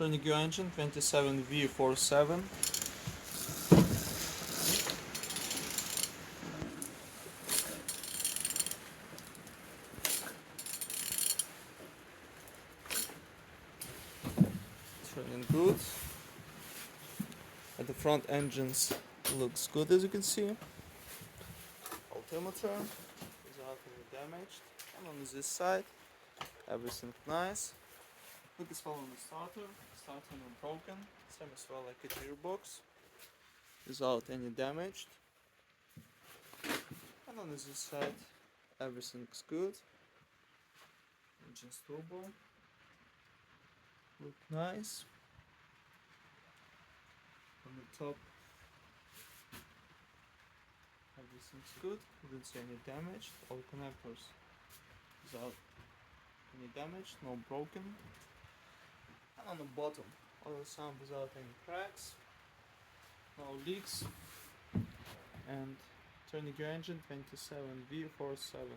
Turning your engine 27V47. It's running good. At the front engines looks good, as you can see. Altimeter without any damage. And on this side, everything nice. Look as well on the starter. Starter not broken. Same as well like a gearbox. Without any damage. And on this side, everything looks good. Engine turbo. Look nice. On the top, everything's good. Didn't see any damage. All connectors without any damage, no broken. And on the bottom, all the sound without any cracks, no leaks. And turning your engine 27V47.